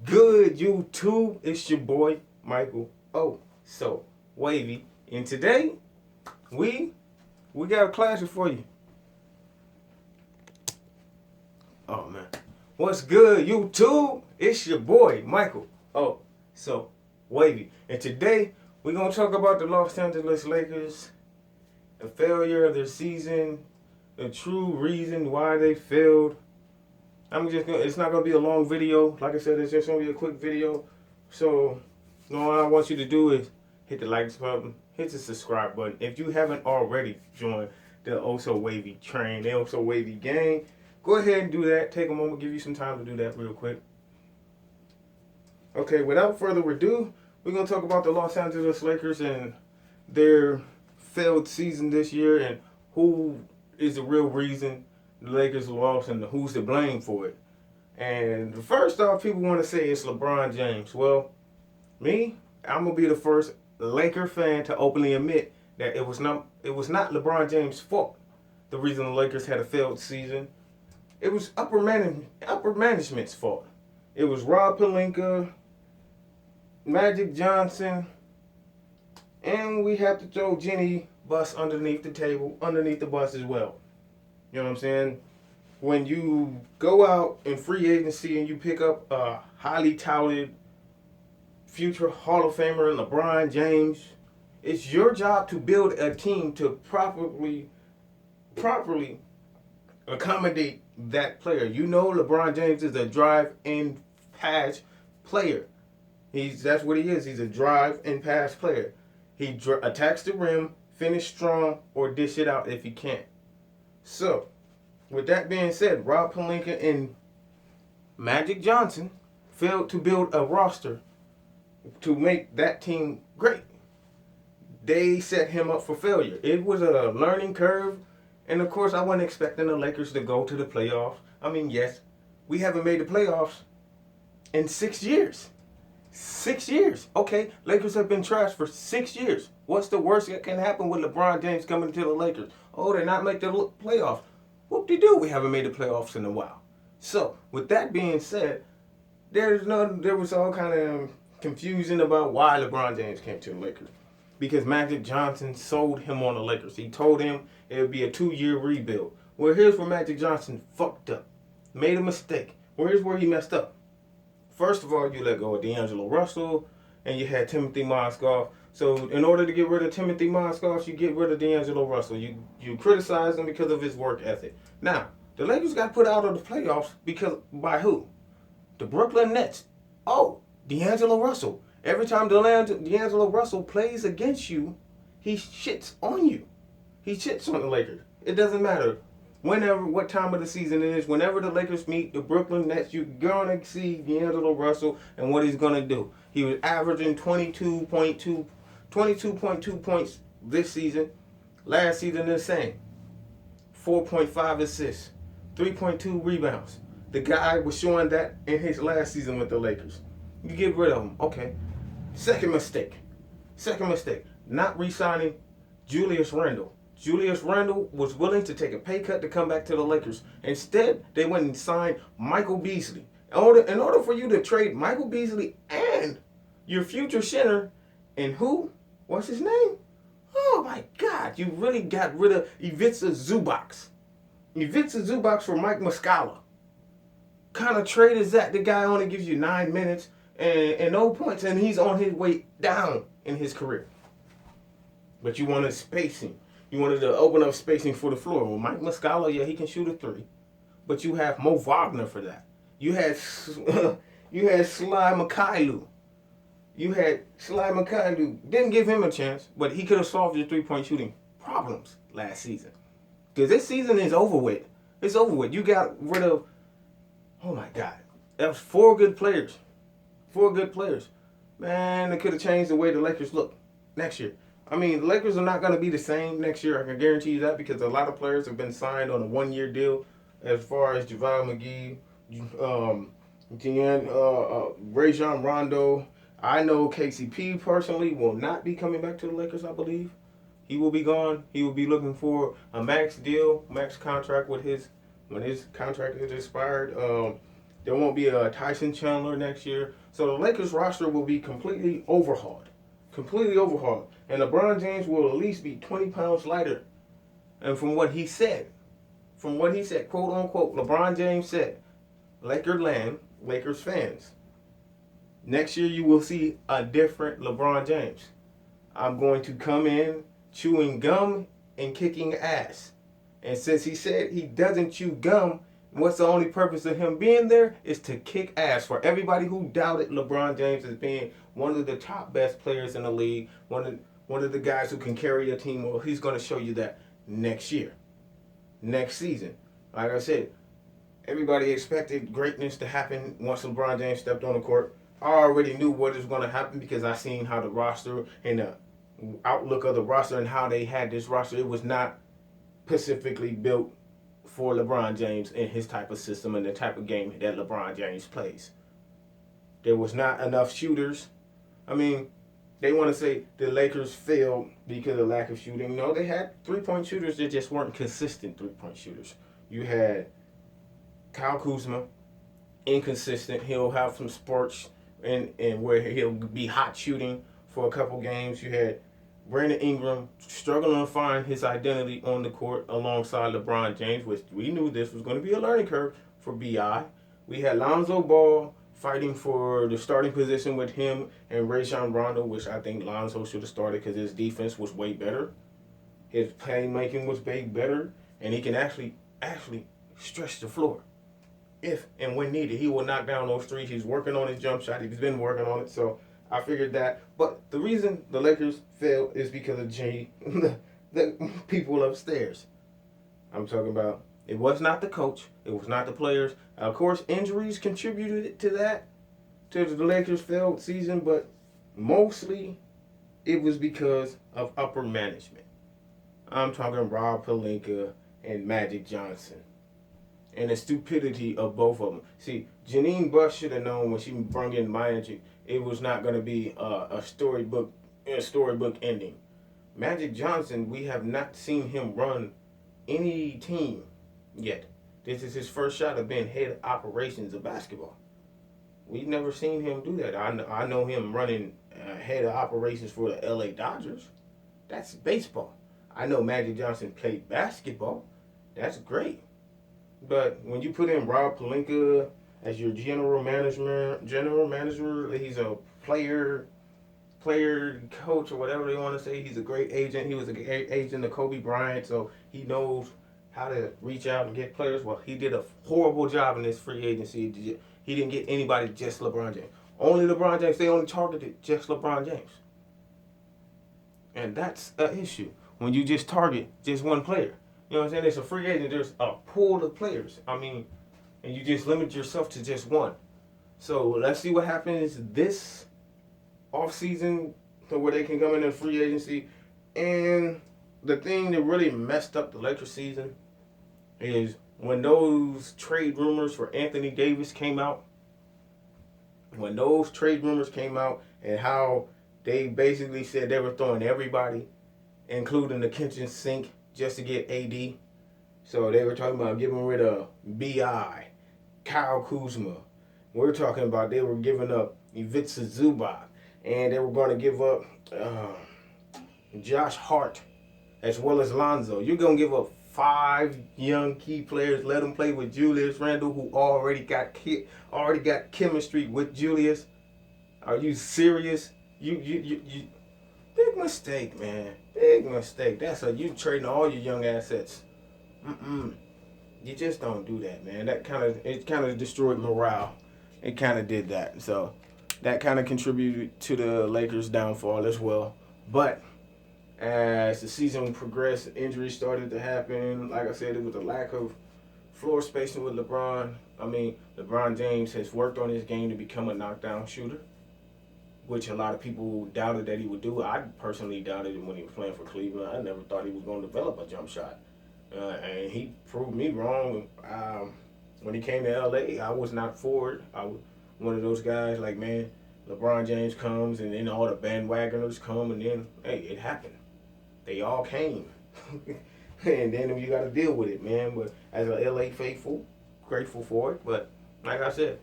good, YouTube? It's your boy, Michael. Oh, so wavy. And today, we got a classic for you. Oh man. What's good, YouTube? It's your boy, Michael. Oh, so wavy. And today, we're gonna talk about the Los Angeles Lakers, the failure of their season, the true reason why they failed. It's not gonna be a long video. Like I said, it's just gonna be a quick video. So, all I want you to do is hit the like button, hit the subscribe button. If you haven't already joined the Also Wavy train, the Also Wavy gang, go ahead and do that. Take a moment, give you some time to do that real quick. Okay, without further ado, we're gonna talk about the Los Angeles Lakers and their failed season this year and who is the real reason the Lakers lost and who's to blame for it. And first off, people want to say it's LeBron James. Well, I'm gonna be the first Laker fan to openly admit that it was not LeBron James' fault. The reason the Lakers had a failed season, it was upper management's fault. It was Rob Pelinka, Magic Johnson, and we have to throw Jenny Buss underneath the bus as well. You know what I'm saying? When you go out in free agency and you pick up a highly touted future Hall of Famer LeBron James, it's your job to build a team to properly accommodate that player. You know LeBron James is a drive and pass player. That's what he is. He's a drive and pass player. He attacks the rim, finish strong, or dish it out if he can't. So, with that being said, Rob Pelinka and Magic Johnson failed to build a roster to make that team great. They set him up for failure. It was a learning curve, and of course, I wasn't expecting the Lakers to go to the playoffs. I mean, yes, we haven't made the playoffs in 6 years. 6 years. Okay, Lakers have been trashed for 6 years. What's the worst that can happen with LeBron James coming to the Lakers? Oh, they're not making the playoffs. Whoop-de-doo, we haven't made the playoffs in a while. So, with that being said, there was all kind of confusion about why LeBron James came to the Lakers. Because Magic Johnson sold him on the Lakers. He told him it would be a 2-year rebuild. Well, here's where Magic Johnson fucked up. Made a mistake. Well, here's where he messed up. First of all, you let go of D'Angelo Russell, and you had Timothy Mozgov. So in order to get rid of Timothy Mozgov, you get rid of D'Angelo Russell. You criticize him because of his work ethic. Now, the Lakers got put out of the playoffs by who? The Brooklyn Nets. Oh, D'Angelo Russell. Every time D'Angelo Russell plays against you, he shits on you. He shits on the Lakers. It doesn't matter. What time of the season it is, whenever the Lakers meet the Brooklyn Nets, you're going to see D'Angelo Russell and what he's going to do. He was averaging 22.2 points this season. Last season, the same. 4.5 assists, 3.2 rebounds. The guy was showing that in his last season with the Lakers. You get rid of him. Okay. Second mistake. Not re-signing Julius Randle. Julius Randle was willing to take a pay cut to come back to the Lakers. Instead, they went and signed Michael Beasley. In order for you to trade Michael Beasley and your future center, and who? What's his name? Oh my God, you really got rid of Ivica Zubac. Ivica Zubac for Mike Muscala. Kind of trade is that? The guy only gives you 9 minutes and no points, and he's on his way down in his career. But you wanted spacing. You wanted to open up spacing for the floor. Well, Mike Muscala, yeah, he can shoot a 3. But you have Mo Wagner for that. You had Sly Mikhailuk. Didn't give him a chance, but he could have solved your 3-point shooting problems last season. Because this season is over with. It's over with. You got rid of, oh my God, that was 4 good players. 4 good players. Man, it could have changed the way the Lakers look next year. I mean, the Lakers are not going to be the same next year. I can guarantee you that because a lot of players have been signed on a 1-year deal as far as JaVale McGee, Rajon Rondo. I know KCP personally will not be coming back to the Lakers, I believe. He will be gone. He will be looking for a max contract when his contract is expired. There won't be a Tyson Chandler next year. So the Lakers roster will be completely overhauled. Completely overhauled. And LeBron James will at least be 20 pounds lighter. And from what he said, quote unquote, LeBron James said, Laker land, Lakers fans, next year you will see a different LeBron James. I'm going to come in chewing gum and kicking ass. And since he said he doesn't chew gum, what's the only purpose of him being there is to kick ass for everybody who doubted LeBron James as being one of the top best players in the league, one of the guys who can carry a team. Well, he's going to show you that next year, next season. Like I said, everybody expected greatness to happen once LeBron James stepped on the court. I already knew what was going to happen because I seen how the roster and the outlook of the roster and how they had this roster. It was not specifically built for LeBron James and his type of system and the type of game that LeBron James plays. There was not enough shooters. I mean, they want to say the Lakers failed because of lack of shooting. No, they had three-point shooters that just weren't consistent three-point shooters. You had Kyle Kuzma, inconsistent. He'll have some spurts and where he'll be hot shooting for a couple games. You had Brandon Ingram struggling to find his identity on the court alongside LeBron James, which we knew this was going to be a learning curve for BI. We had Lonzo Ball fighting for the starting position with him and Rajon Rondo, which I think Lonzo should have started because his defense was way better. His playmaking was way better, and he can actually stretch the floor. If and when needed, he will knock down those threes. He's working on his jump shot. He's been working on it, so I figured that. But the reason the Lakers failed is because of the people upstairs. I'm talking about it was not the coach. It was not the players. Of course, injuries contributed to that, to the Lakers' failed season, but mostly it was because of upper management. I'm talking Rob Pelinka and Magic Johnson. And the stupidity of both of them. See, Janine Buss should have known when she brought in Magic, it was not going to be a storybook ending. Magic Johnson, we have not seen him run any team yet. This is his first shot of being head of operations of basketball. We've never seen him do that. I know him running head of operations for the LA Dodgers. That's baseball. I know Magic Johnson played basketball. That's great. But when you put in Rob Pelinka as your general manager, he's a player coach or whatever they want to say. He's a great agent. He was a great agent of Kobe Bryant, so he knows how to reach out and get players. Well, he did a horrible job in this free agency. He didn't get anybody, just LeBron James. Only LeBron James. They only targeted just LeBron James. And that's an issue when you just target just one player. You know what I'm saying? It's a free agent. There's a pool of players. I mean, and you just limit yourself to just one. So let's see what happens this offseason to where they can come in free agency. And the thing that really messed up the Lakers season is when those trade rumors for Anthony Davis came out. When those trade rumors came out and how they basically said they were throwing everybody, including the kitchen sink, just to get AD. So they were talking about getting rid of B.I., Kyle Kuzma. We're talking about they were giving up Ivica Zubac. And they were going to give up Josh Hart as well as Lonzo. You're going to give up 5 young key players, let them play with Julius Randle, who already got chemistry with Julius. Are you serious? You big mistake, man. Big mistake. You trading all your young assets. You just don't do that, man. It kind of destroyed morale. It kind of did that. So that kind of contributed to the Lakers' downfall as well. But as the season progressed, injuries started to happen. Like I said, it was a lack of floor spacing with LeBron. I mean, LeBron James has worked on his game to become a knockdown shooter, which a lot of people doubted that he would do. I personally doubted it when he was playing for Cleveland. I never thought he was going to develop a jump shot. And he proved me wrong. When he came to LA, I was not for it. I was one of those guys like, man, LeBron James comes and then all the bandwagoners come and then, hey, it happened. They all came. And then you got to deal with it, man. But as a LA faithful, grateful for it. But Like I said,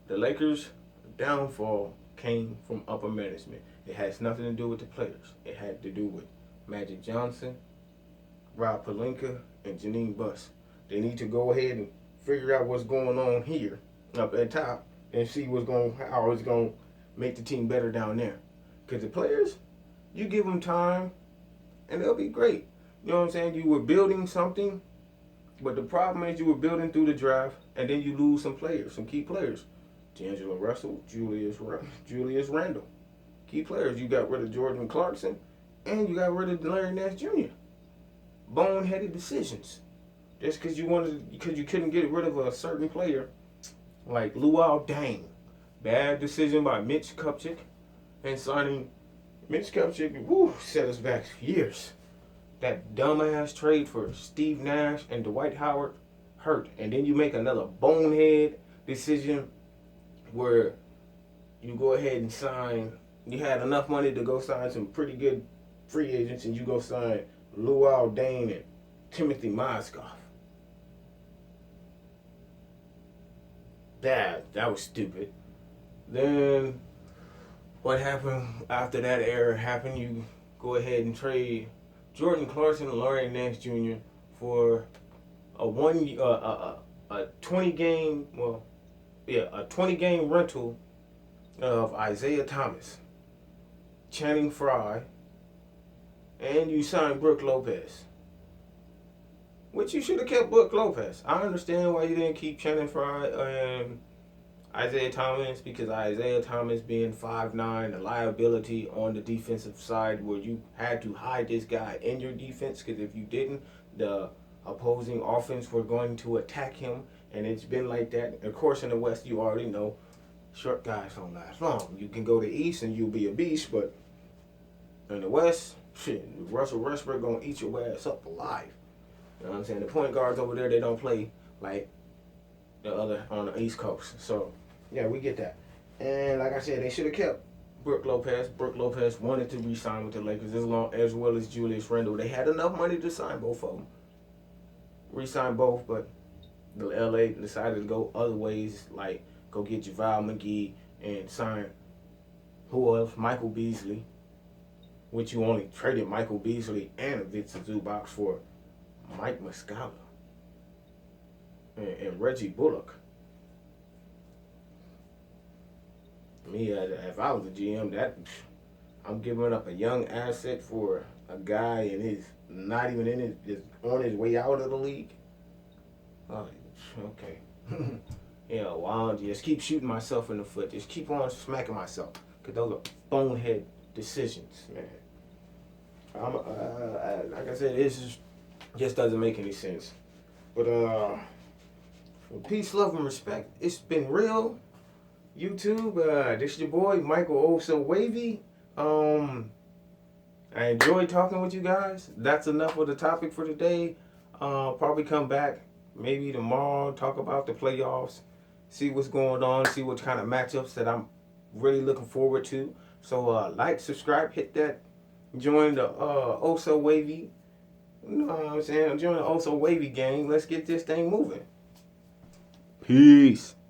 the Lakers' downfall came from upper management. It has nothing to do with the players. It had to do with Magic Johnson, Rob Pelinka, and Janine Buss. They need to go ahead and figure out what's going on here up at top and see how it's going to make the team better down there. Because the players, you give them time and they'll be great. You know what I'm saying? You were building something, but the problem is you were building through the draft and then you lose some players, some key players. D'Angelo Russell, Julius Randle. Key players. You got rid of Jordan Clarkson and you got rid of Larry Nance Jr. Boneheaded decisions. Just because you couldn't get rid of a certain player like Luol Deng. Bad decision by Mitch Kupchak and signing Mitch Kupchak. Woo, set us back years. That dumbass trade for Steve Nash and Dwight Howard hurt. And then you make another bonehead decision where you go ahead and sign. You had enough money to go sign some pretty good free agents, and you go sign Luol Deng and Timothy Mozgov. That was stupid. Then what happened after that era happened? You go ahead and trade Jordan Clarkson and Larry Nance Jr. for a 20 game a 20 game rental of Isaiah Thomas, Channing Frye, and you signed Brook Lopez. Which you should have kept Brook Lopez. I understand why you didn't keep Channing Frye and Isaiah Thomas, because Isaiah Thomas being 5'9", a liability on the defensive side where you had to hide this guy in your defense, because if you didn't, the opposing offense were going to attack him, and it's been like that. Of course, in the West, you already know short guys don't last long. You can go to the East and you'll be a beast, but in the West, shit, Russell Westbrook gonna eat your ass up alive. You know what I'm saying? The point guards over there, they don't play like the other on the East Coast. So, yeah, we get that. And like I said, they should have kept Brook Lopez. Brook Lopez wanted to re-sign with the Lakers as well as Julius Randle. They had enough money to sign both of them. Re-sign both, but the LA decided to go other ways, like go get JaVale McGee and sign who else? Michael Beasley, which you only traded Michael Beasley and Victor Zubac for Mike Muscala and Reggie Bullock. Me, if I was a GM, I'm giving up a young asset for a guy and he's not even in it, is on his way out of the league. Oh, okay. Yeah, well, I'll just keep shooting myself in the foot. Just keep on smacking myself, because those are bonehead decisions, man. Like I said, it just doesn't make any sense. But peace, love, and respect. It's been real. YouTube, this is your boy Michael Also Wavy. I enjoyed talking with you guys. That's enough of the topic for today. Probably come back maybe tomorrow, talk about the playoffs, see what's going on, see what kind of matchups that I'm really looking forward to. So like, subscribe, hit that, join the Also Wavy. You know what I'm saying? Join the Also Wavy gang. Let's get this thing moving. Peace.